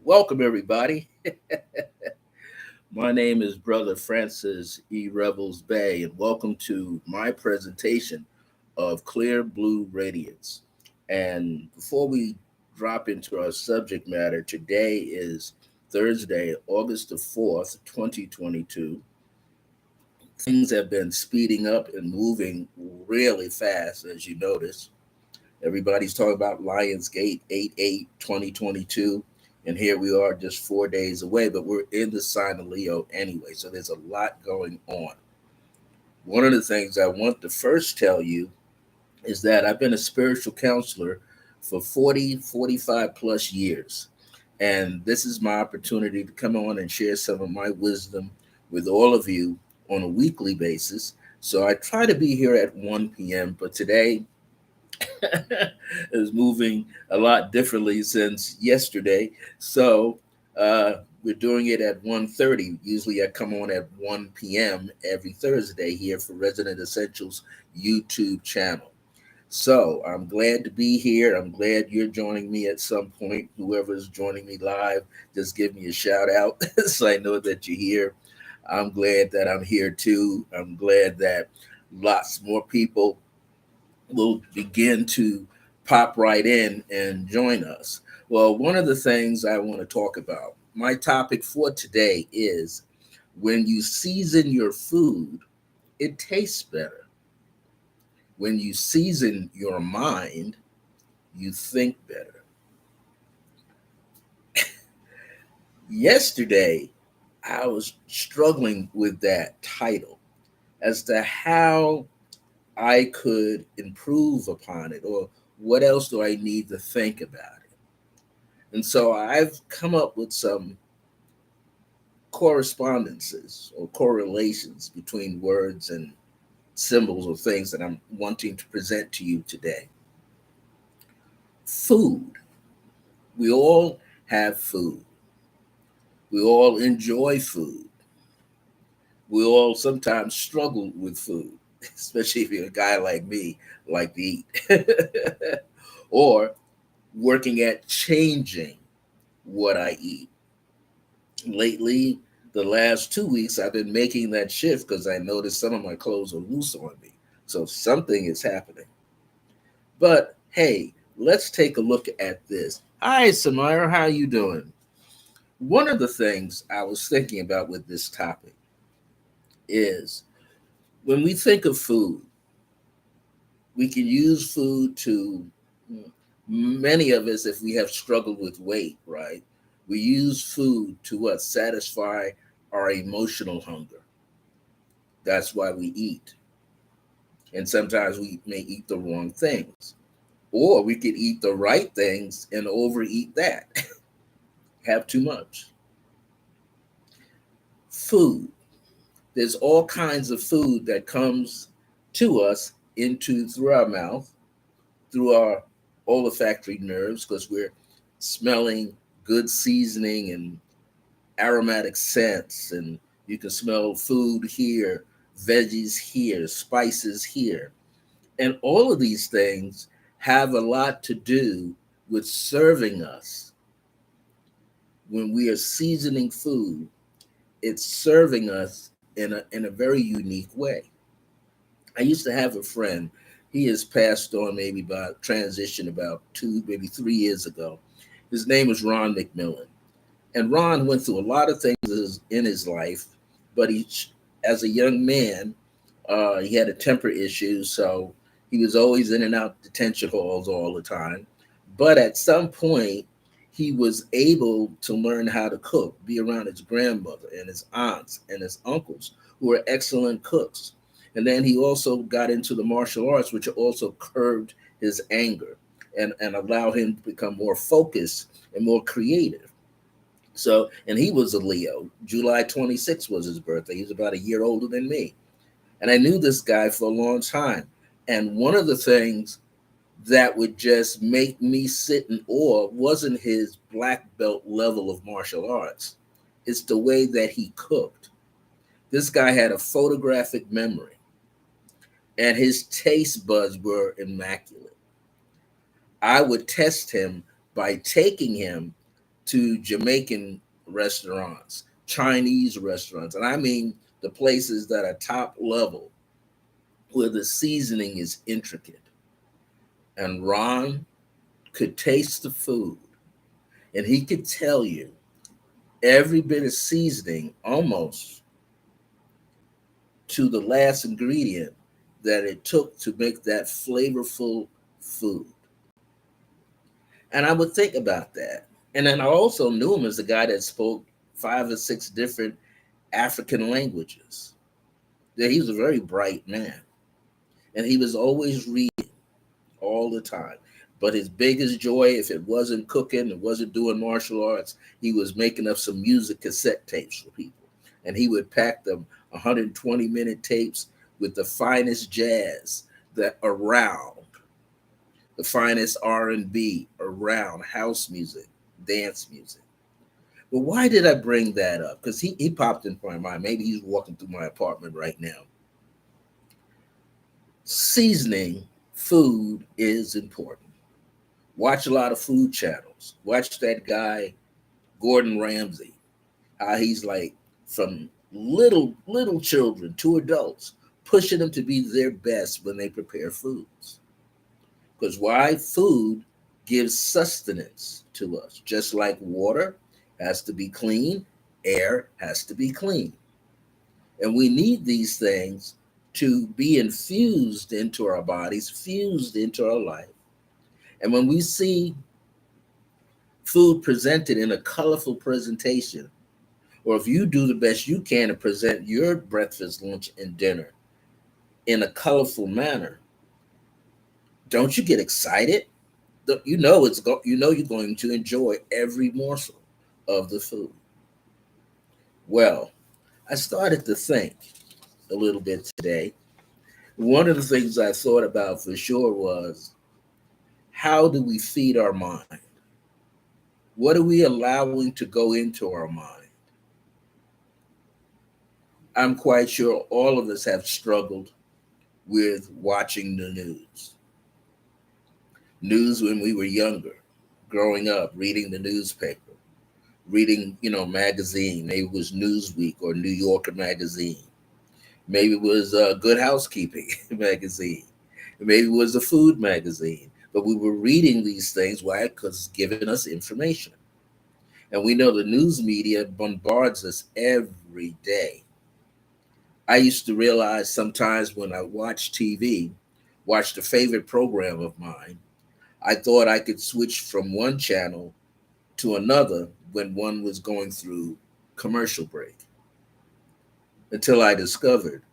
Welcome, everybody. My name is Brother Francis E. Revels-Bey, and welcome to my presentation of Clear Blue Radiance. And before we drop into our subject matter, today is Thursday, August the 4th, 2022. Things have been speeding up and moving really fast, as you notice. Everybody's talking about Lionsgate 8/8 2022, and here we are just 4 days away, but we're in the sign of Leo anyway, so there's a lot going on. One of the things I want to first tell you is that I've been a spiritual counselor for 40, 45 plus years, and this is my opportunity to come on and share some of my wisdom with all of you on a weekly basis. So I try to be here at 1 p.m., but today is moving a lot differently since yesterday. So we're doing it at 1:30. Usually I come on at 1 p.m. every Thursday here for Resident Essentials YouTube channel. So I'm glad to be here. I'm glad you're joining me at some point. Whoever's joining me live, just give me a shout out so I know that you're here. I'm glad that I'm here too. I'm glad that lots more people will begin to pop right in and join us. Well, one of the things I want to talk about, my topic for today is when you season your food, it tastes better. When you season your mind, you think better. Yesterday, I was struggling with that title as to how I could improve upon it, or what else do I need to think about it. And so I've come up with some correspondences or correlations between words and symbols or things that I'm wanting to present to you today. Food. We all have food. We all enjoy food. We all sometimes struggle with food, especially if you're a guy like me, like to eat. Or working at changing what I eat. Lately, the last 2 weeks, I've been making that shift because I noticed some of my clothes are loose on me. So something is happening. But hey, let's take a look at this. Hi, Samira, how you doing? One of the things I was thinking about with this topic is when we think of food, we can use food to, many of us, if we have struggled with weight, right? We use food to what? Satisfy our emotional hunger. That's why we eat. And sometimes we may eat the wrong things. Or we could eat the right things and overeat that, have too much. Food. There's all kinds of food that comes to us into through our mouth, through our olfactory nerves, because we're smelling good seasoning and aromatic scents, and you can smell food here, veggies here, spices here. And all of these things have a lot to do with serving us. When we are seasoning food, it's serving us in a very unique way. I used to have a friend. He has passed on maybe by transition about 2, maybe 3 years ago. His name was Ron McMillan. And Ron went through a lot of things in his life, but as a young man, he had a temper issue, so he was always in and out detention halls all the time. But at some point, he was able to learn how to cook, be around his grandmother and his aunts and his uncles, who were excellent cooks. And then he also got into the martial arts, which also curbed his anger and allowed him to become more focused and more creative. So, and he was a Leo. July 26th was his birthday. He was about a year older than me. And I knew this guy for a long time. And one of the things that would just make me sit in awe wasn't his black belt level of martial arts. It's the way that he cooked. This guy had a photographic memory, and his taste buds were immaculate. I would test him by taking him to Jamaican restaurants, Chinese restaurants, and I mean the places that are top level where the seasoning is intricate. And Ron could taste the food and he could tell you every bit of seasoning almost to the last ingredient that it took to make that flavorful food. And I would think about that. And then I also knew him as a guy that spoke 5 or 6 different African languages. Yeah, he was a very bright man. And he was always reading all the time. But his biggest joy, if it wasn't cooking, it wasn't doing martial arts, he was making up some music cassette tapes for people. And he would pack them 120-minute tapes with the finest jazz that around, the finest R&B around, house music, dance music. But why did I bring that up? Because he popped into my mind. Maybe he's walking through my apartment right now. Seasoning food is important. Watch a lot of food channels. Watch that guy, Gordon Ramsay, how he's like from little children to adults, pushing them to be their best when they prepare foods. Because why? Food gives sustenance to us. Just like water has to be clean, air has to be clean. And we need these things to be infused into our bodies, fused into our life. And when we see food presented in a colorful presentation, or if you do the best you can to present your breakfast, lunch, and dinner in a colorful manner, don't you get excited? You know you're going to enjoy every morsel of the food. Well, I started to think a little bit today. One of the things I thought about for sure was, how do we feed our mind? What are we allowing to go into our mind? I'm quite sure all of us have struggled with watching the news. News when we were younger, growing up, reading the newspaper, reading, magazine. Maybe it was Newsweek or New Yorker magazine. Maybe it was Good Housekeeping magazine. Maybe it was a food magazine. But we were reading these things. Why? Because it's giving us information. And we know the news media bombards us every day. I used to realize sometimes when I watched TV, watched a favorite program of mine, I thought I could switch from one channel to another when one was going through commercial break, until I discovered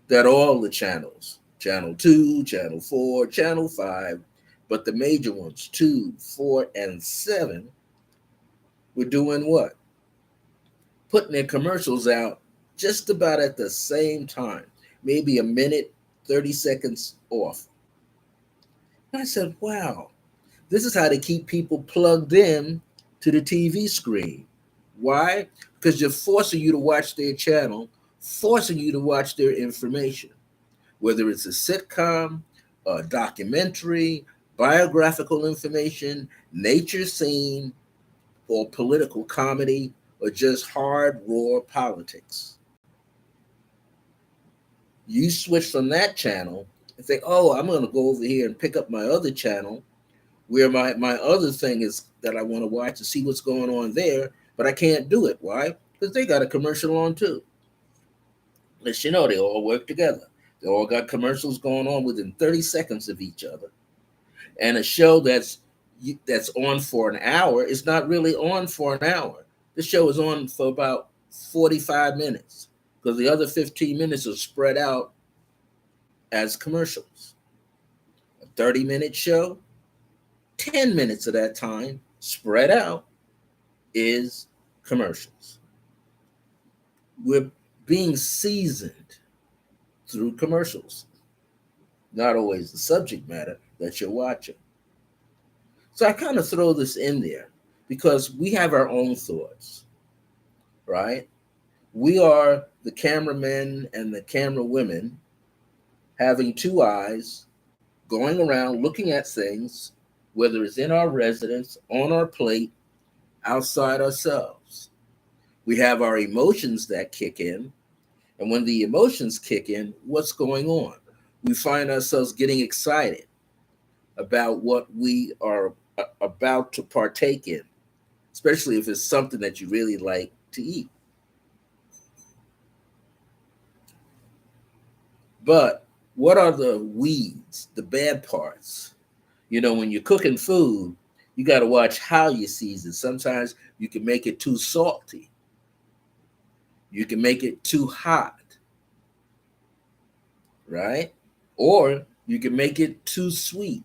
that all the channels, channel 2, channel 4, channel 5, but the major ones, 2, 4, and 7, were doing what? Putting their commercials out just about at the same time, maybe a minute, 30 seconds off. And I said, wow, this is how they keep people plugged in to the TV screen. Why? Because they're forcing you to watch their channel, forcing you to watch their information, whether it's a sitcom, a documentary, biographical information, nature scene, or political comedy, or just hard, raw politics. You switch from that channel and think, oh, I'm going to go over here and pick up my other channel where my other thing is that I want to watch to see what's going on there, but I can't do it. Why? Because they got a commercial on too. Let you know they all work together. They all got commercials going on within 30 seconds of each other. And a show that's on for an hour is not really on for an hour. The show is on for about 45 minutes because the other 15 minutes are spread out as commercials. A 30-minute show, 10 minutes of that time spread out is commercials. We're being seasoned through commercials, not always the subject matter that you're watching. So I kind of throw this in there because we have our own thoughts, right? We are the cameramen and the camera women having two eyes, going around looking at things, whether it's in our residence, on our plate, outside ourselves. We have our emotions that kick in. And when the emotions kick in, what's going on? We find ourselves getting excited about what we are about to partake in, especially if it's something that you really like to eat. But what are the weeds, the bad parts? When you're cooking food, you got to watch how you season. Sometimes you can make it too salty, you can make it too hot, right? Or you can make it too sweet.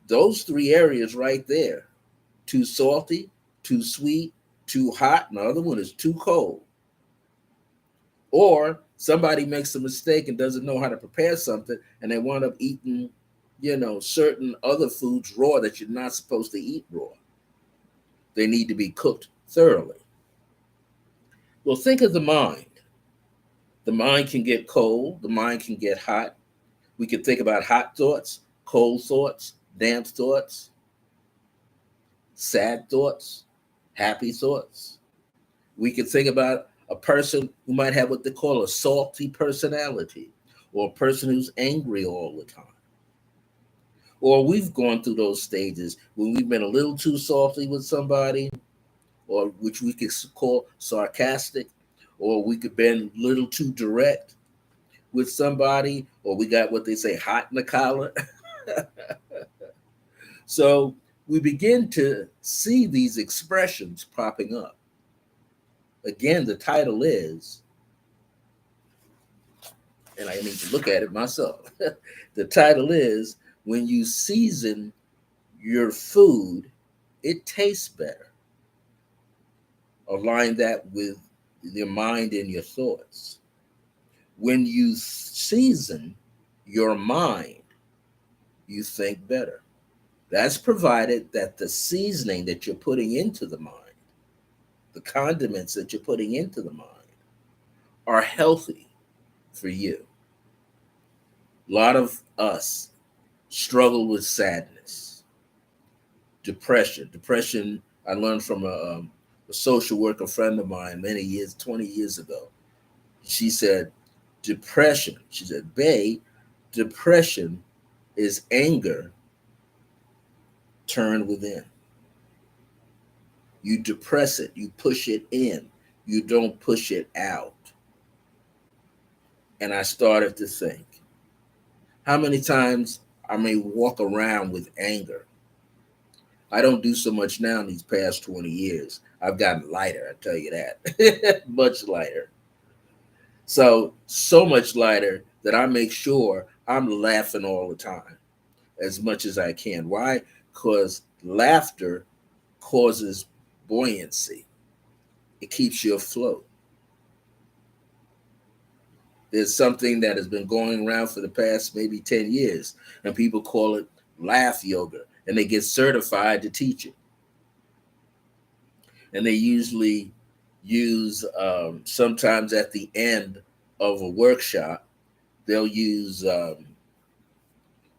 Those three areas right there: too salty, too sweet, too hot, and the other one is too cold. Or somebody makes a mistake and doesn't know how to prepare something, and they wind up eating, certain other foods raw that you're not supposed to eat raw. They need to be cooked thoroughly. Well, think of the mind. The mind can get cold, the mind can get hot. We can think about hot thoughts, cold thoughts, damp thoughts, sad thoughts, happy thoughts. We can think about a person who might have what they call a salty personality, or a person who's angry all the time. Or we've gone through those stages when we've been a little too salty with somebody, or which we could call sarcastic, or we could been a little too direct with somebody, or we got what they say hot in the collar. So we begin to see these expressions popping up. Again, the title is, and I need to look at it myself. The title is, When You Season Your Food, It Tastes Better. Align that with your mind and your thoughts. When you season your mind, you think better. That's provided that the seasoning that you're putting into the mind, the condiments that you're putting into the mind, are healthy for you. A lot of us struggle with sadness, depression. Depression, I learned from a social worker friend of mine many years, 20 years ago. She said, depression, she said, Bay, depression is anger turned within. You depress it, you push it in, you don't push it out. And I started to think, how many times I may walk around with anger. I don't do so much now in these past 20 years. I've gotten lighter, I tell you that. Much lighter. So much lighter that I make sure I'm laughing all the time as much as I can. Why? Because laughter causes buoyancy. It keeps you afloat. There's something that has been going around for the past maybe 10 years, and people call it laugh yoga, and they get certified to teach it. And they usually use, sometimes at the end of a workshop, they'll use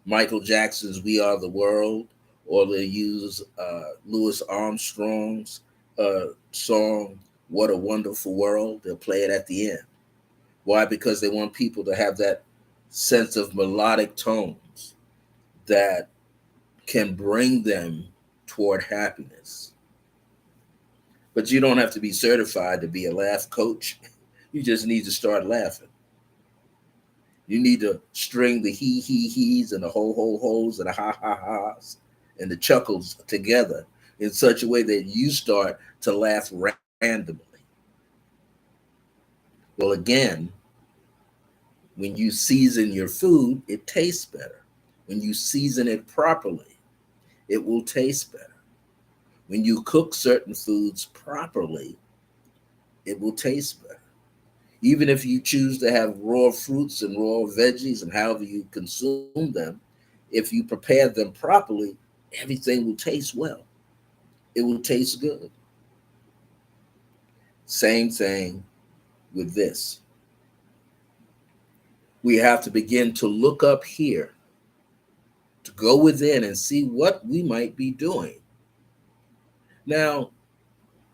Michael Jackson's We Are the World, or they'll use Louis Armstrong's song, What a Wonderful World. They'll play it at the end. Why? Because they want people to have that sense of melodic tones that can bring them toward happiness. But you don't have to be certified to be a laugh coach. You just need to start laughing. You need to string the he's and the ho's and the ha's and the chuckles together in such a way that you start to laugh randomly. Well, again, when you season your food, it tastes better. When you season it properly, it will taste better. When you cook certain foods properly, it will taste better. Even if you choose to have raw fruits and raw veggies and however you consume them, if you prepare them properly, everything will taste well. It will taste good. Same thing with this. We have to begin to look up here, to go within and see what we might be doing. Now,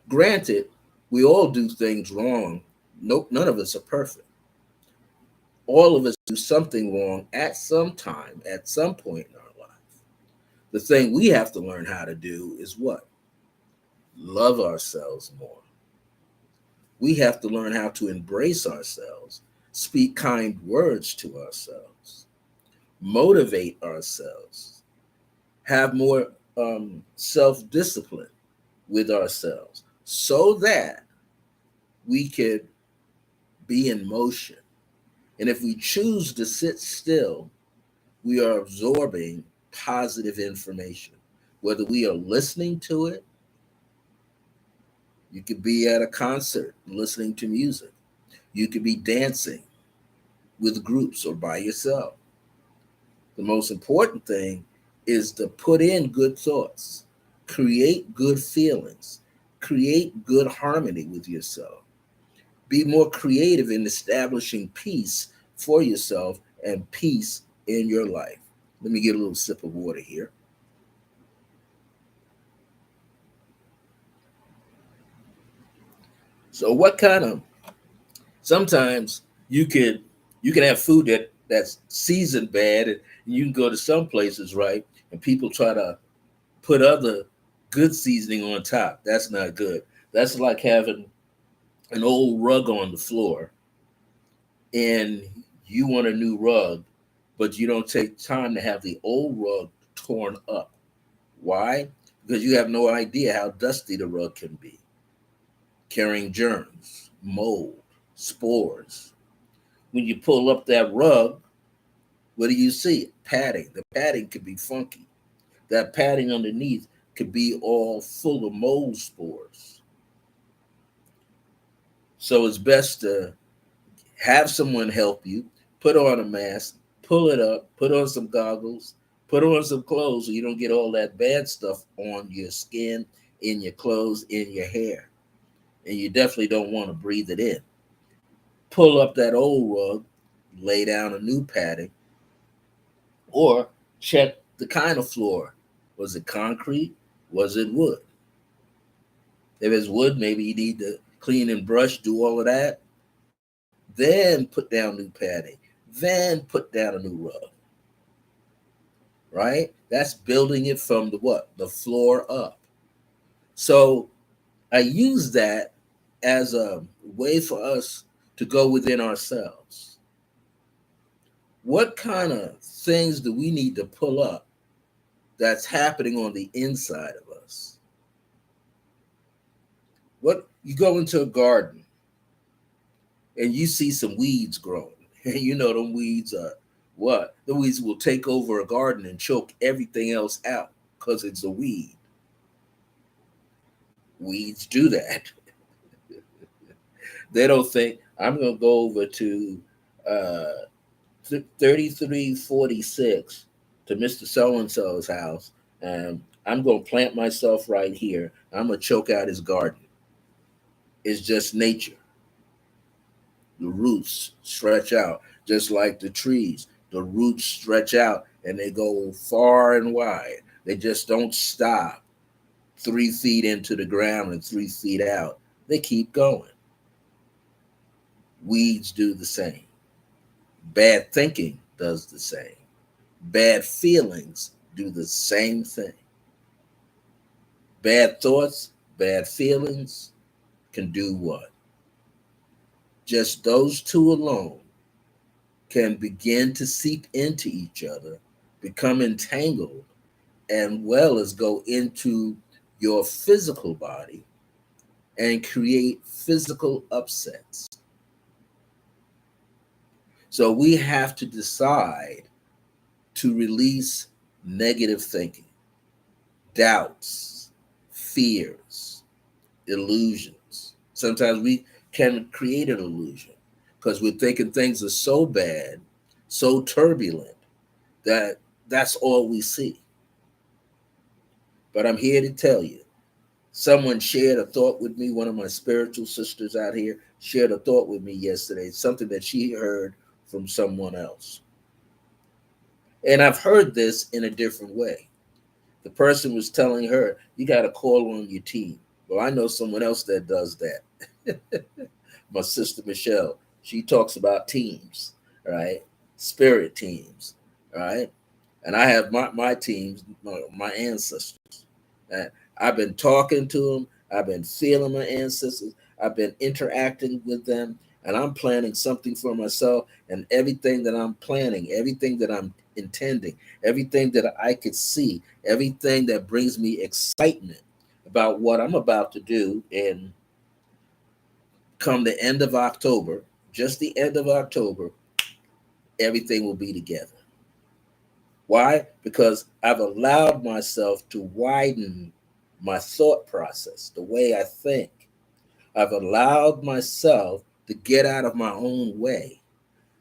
Granted, we all do things wrong. Nope, none of us are perfect. All of us do something wrong at some time, at some point in our life. The thing we have to learn how to do is what? Love ourselves more. We have to learn how to embrace ourselves, speak kind words to ourselves, motivate ourselves, have more self discipline with ourselves so that we could be in motion. And if we choose to sit still, we are absorbing positive information. Whether we are listening to it, you could be at a concert listening to music. You could be dancing with groups or by yourself. The most important thing is to put in good thoughts, create good feelings, create good harmony with yourself. Be more creative in establishing peace for yourself and peace in your life. Let me get a little sip of water here. So what kind of sometimes you can have food that's seasoned bad, and you can go to some places, right? And people try to put other good seasoning on top. That's not good. That's like having an old rug on the floor and you want a new rug, but you don't take time to have the old rug torn up. Why? Because you have no idea how dusty the rug can be, carrying germs, mold, spores. When you pull up that rug, what do you see? Padding. The padding could be funky. That padding underneath could be all full of mold spores. So it's best to have someone help you, put on a mask, pull it up, put on some goggles, put on some clothes so you don't get all that bad stuff on your skin, in your clothes, in your hair. And you definitely don't want to breathe it in. Pull up that old rug, lay down a new padding, or check the kind of floor. Was it concrete? Was it wood? If it's wood, maybe you need to clean and brush, do all of that. Then put down new padding. Then put down a new rug. Right? That's building it from the what? The floor up. So I use that as a way for us to go within ourselves. What kind of things do we need to pull up that's happening on the inside of us? What you go into a garden and you see some weeds growing. And you know them weeds are what? The weeds will take over a garden and choke everything else out because it's a weed. Weeds do that. They don't think I'm going to go over to uh, 3346 to Mr. So and so's house, and I'm going to plant myself right here. I'm going to choke out his garden. It's just nature. The roots stretch out just like the trees. The roots stretch out and they go far and wide. They just don't stop 3 feet into the ground and 3 feet out. They keep going. Weeds do the same. Bad thinking does the same. Bad feelings do the same thing. Bad thoughts, bad feelings can do what? Just those two alone can begin to seep into each other, become entangled, and well as go into your physical body and create physical upsets. So we have to decide to release negative thinking, doubts, fears, illusions. Sometimes we can create an illusion because we're thinking things are so bad, so turbulent, that that's all we see. But I'm here to tell you, someone shared a thought with me. One of my spiritual sisters out here shared a thought with me yesterday, something that she heard from someone else. And I've heard this in a different way. The person was telling her, you got to call on your team. Well, I know someone else that does that. My sister Michelle, she talks about teams, right? Spirit teams, right? And I have my teams, my ancestors. And I've been talking to them. I've been feeling my ancestors. I've been interacting with them, and I'm planning something for myself. And everything that I'm planning, everything that I'm intending, everything that I could see, everything that brings me excitement about what I'm about to do, and come the end of October, just the end of October, everything will be together. Why? Because I've allowed myself to widen my thought process, the way I think. I've allowed myself to get out of my own way.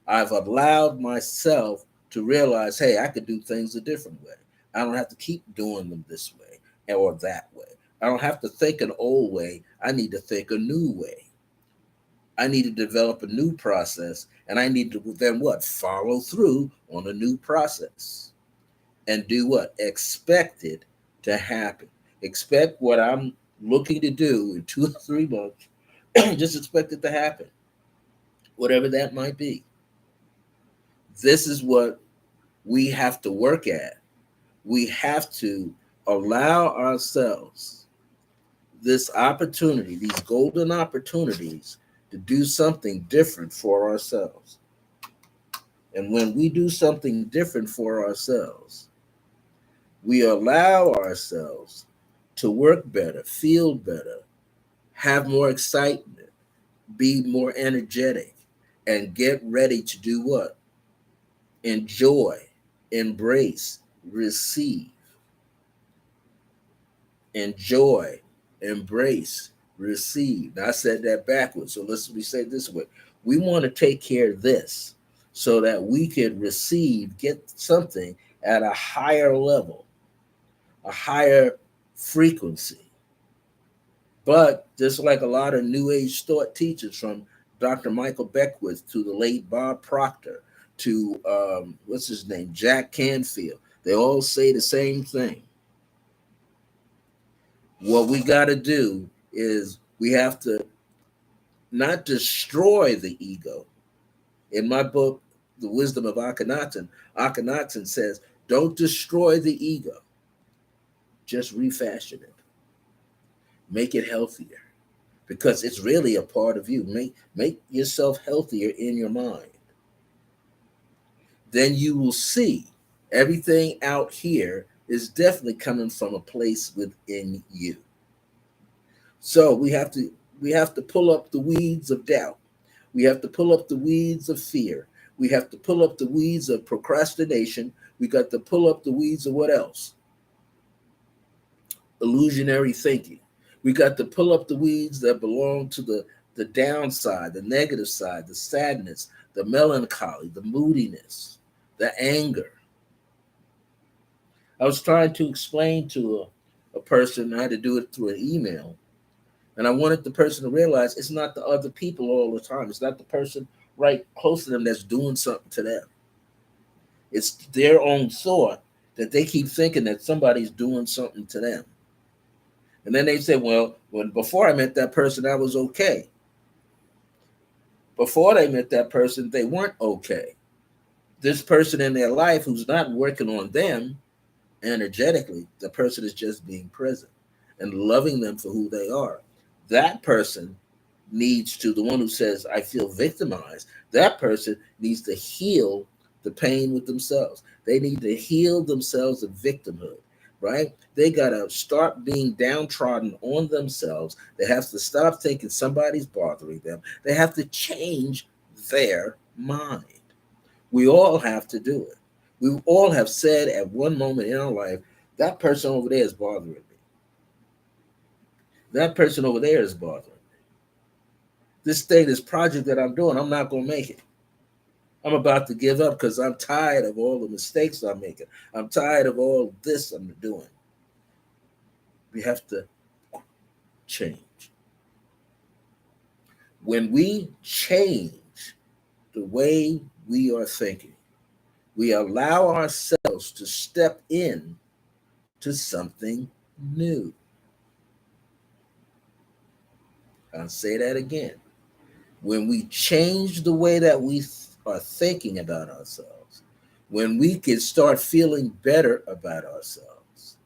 I've allowed myself to realize, hey, I could do things a different way. I don't have to keep doing them this way or that way. I don't have to think an old way. I need to think a new way. I need to develop a new process, and I need to then what? Follow through on a new process and do what? Expect it to happen. Expect what I'm looking to do in 2 or 3 months. Just expect it to happen, whatever that might be. This is what we have to work at. We have to allow ourselves this opportunity, these golden opportunities to do something different for ourselves. And when we do something different for ourselves, we allow ourselves to work better, feel better, have more excitement, be more energetic, and get ready to do what? Enjoy, embrace, receive. Enjoy, embrace, receive. Now I said that backwards, so let's we say it this way. We want to take care of this so that we could receive, get something at a higher level, a higher frequency. But just like a lot of New Age thought teachers, from Dr. Michael Beckwith to the late Bob Proctor to what's his name, Jack Canfield, they all say the same thing. What we got to do is we have to not destroy the ego. In my book, The Wisdom of Akhenaten, Akhenaten says, don't destroy the ego, just refashion it, make it healthier, because it's really a part of you. Make yourself healthier in your mind. Then you will see everything out here is definitely coming from a place within you. So we have to pull up the weeds of doubt. We have to pull up the weeds of fear. We have to pull up the weeds of procrastination. We got to pull up the weeds of what else? Illusionary thinking. We got to pull up the weeds that belong to the downside, the negative side, the sadness, the melancholy, the moodiness, the anger. I was trying to explain to a person, I had to do it through an email, and I wanted the person to realize it's not the other people all the time. It's not the person right close to them that's doing something to them. It's their own thought that they keep thinking that somebody's doing something to them. And then they say, well, when before I met that person, I was okay. Before they met that person, they weren't okay. This person in their life who's not working on them energetically, the person is just being present and loving them for who they are. That person needs to, the one who says, I feel victimized, that person needs to heal the pain with themselves. They need to heal themselves of victimhood, right? They got to start being downtrodden on themselves. They have to stop thinking somebody's bothering them. They have to change their mind. We all have to do it. We all have said at one moment in our life, that person over there is bothering me. That person over there is bothering me. This thing, this project that I'm doing, I'm not going to make it. I'm about to give up because I'm tired of all the mistakes I'm making. I'm tired of all this I'm doing. We have to change. When we change the way we are thinking, we allow ourselves to step in to something new. I'll say that again. When we change the way that we are thinking about ourselves, when we can start feeling better about ourselves,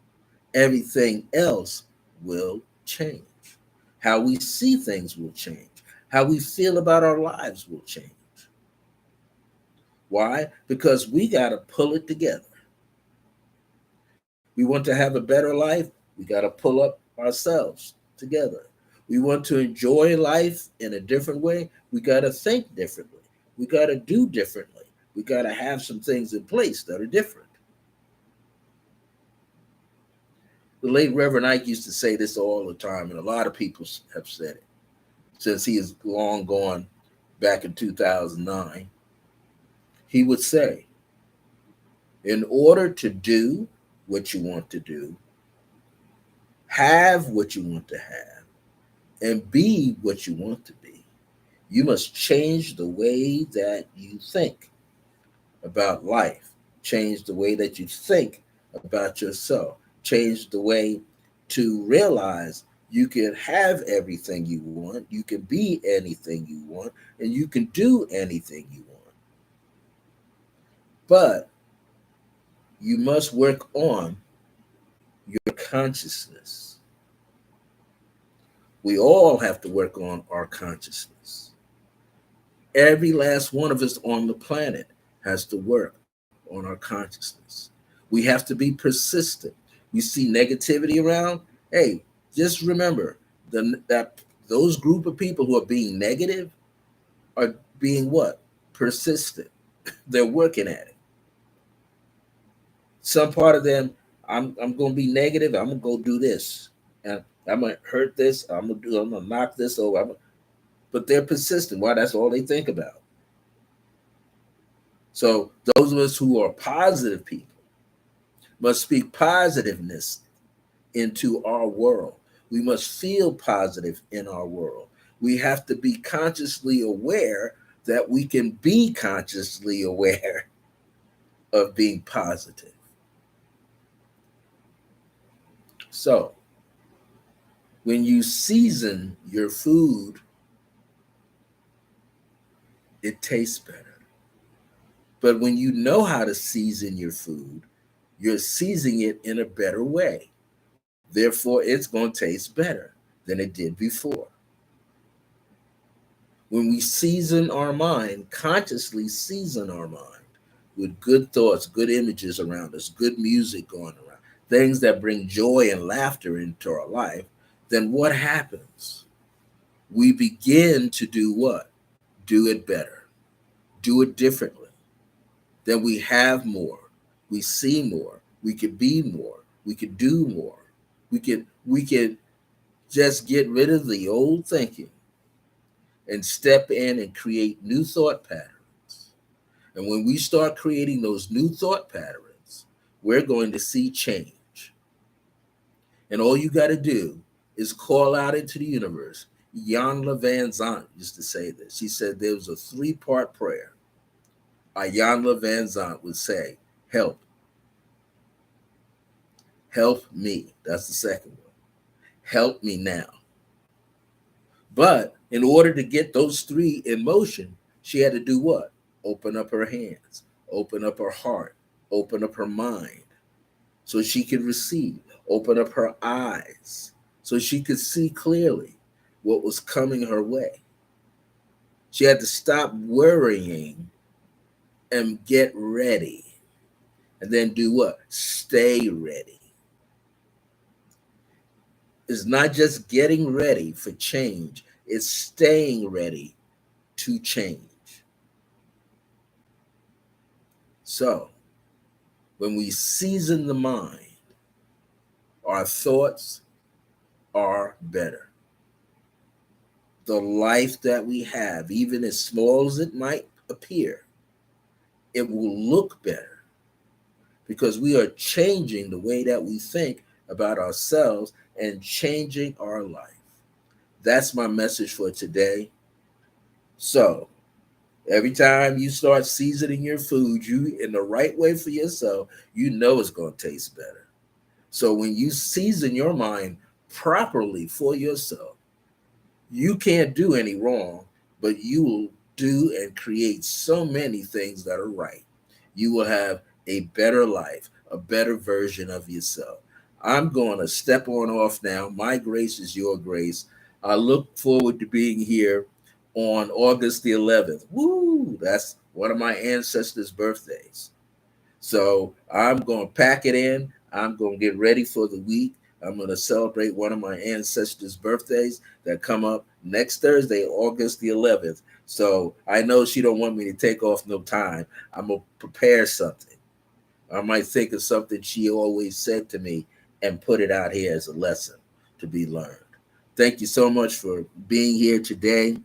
everything else will change. How we see things will change. How we feel about our lives will change. Why? Because we got to pull it together. We want to have a better life, we got to pull up ourselves together. We want to enjoy life in a different way, we got to think differently. We got to do differently. We got to have some things in place that are different. The late Reverend Ike used to say this all the time, and a lot of people have said it since he is long gone back in 2009. He would say, in order to do what you want to do, have what you want to have, and be what you want to be, you must change the way that you think about life, change the way that you think about yourself, change the way to realize you can have everything you want, you can be anything you want, and you can do anything you want. But you must work on your consciousness. We all have to work on our consciousness. Every last one of us on the planet has to work on our consciousness. We have to be persistent. You see negativity around, hey, just remember that those group of people who are being negative are being what? Persistent. They're working at it. Some part of them, I'm gonna be negative, I'm gonna go do this. And I'm gonna hurt this, I'm gonna knock this over. But they're persistent. Why? That's all they think about. So those of us who are positive people must speak positiveness into our world. We must feel positive in our world. We have to be consciously aware that we can be consciously aware of being positive. So when you season your food, it tastes better. But when you know how to season your food, you're seasoning it in a better way. Therefore, it's going to taste better than it did before. When we season our mind, consciously season our mind with good thoughts, good images around us, good music going around, things that bring joy and laughter into our life, then what happens? We begin to do what? Do it better, do it differently. Then we have more, we see more, we could be more, we could do more. We could just get rid of the old thinking and step in and create new thought patterns. And when we start creating those new thought patterns, we're going to see change. And all you got to do is call out into the universe. Iyanla Vanzant used to say this. She said there was a three-part prayer. Iyanla Vanzant would say, help. Help me. That's the second one. Help me now. But in order to get those three in motion, she had to do what? Open up her hands, open up her heart, open up her mind so she could receive, open up her eyes so she could see clearly what was coming her way. She had to stop worrying and get ready. And then do what? Stay ready. It's not just getting ready for change, it's staying ready to change. So, when we season the mind, our thoughts are better. The life that we have, even as small as it might appear, it will look better because we are changing the way that we think about ourselves and changing our life. That's my message for today. So, every time you start seasoning your food, you in the right way for yourself, you know it's going to taste better. So when you season your mind properly for yourself, You can't do any wrong, but you will do and create so many things that are right. You will have a better life, a better version of yourself. I'm going to step on off now. My grace is your grace. I look forward to being here on August the 11th. Woo! That's one of my ancestors' birthdays. So I'm going to pack it in. I'm going to get ready for the week. I'm going to celebrate one of my ancestors' birthdays that come up next Thursday, August the 11th. So I know she don't want me to take off no time. I'm going to prepare something. I might think of something she always said to me and put it out here as a lesson to be learned. Thank you so much for being here today.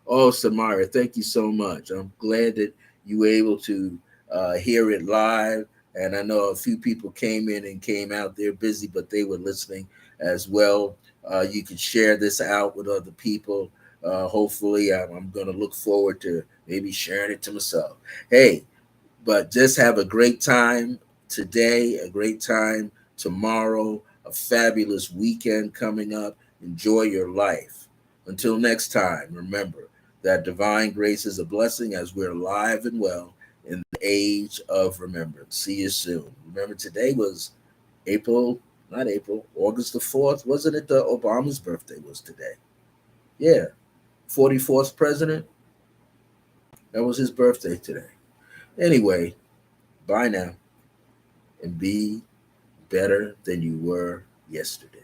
Oh, Samara, thank you so much. I'm glad that you were able to hear it live. And I know a few people came in and came out. They're busy, but they were listening as well. You can share this out with other people. Hopefully, I'm going to look forward to maybe sharing it to myself. Hey, but just have a great time today, a great time tomorrow, a fabulous weekend coming up. Enjoy your life. Until next time, remember that divine grace is a blessing as we're alive and well in the age of remembrance. See you soon. Remember, today was April, not April, August the 4th. Wasn't it the Obama's birthday was today? Yeah, 44th president. That was his birthday today. Anyway, bye now and be better than you were yesterday.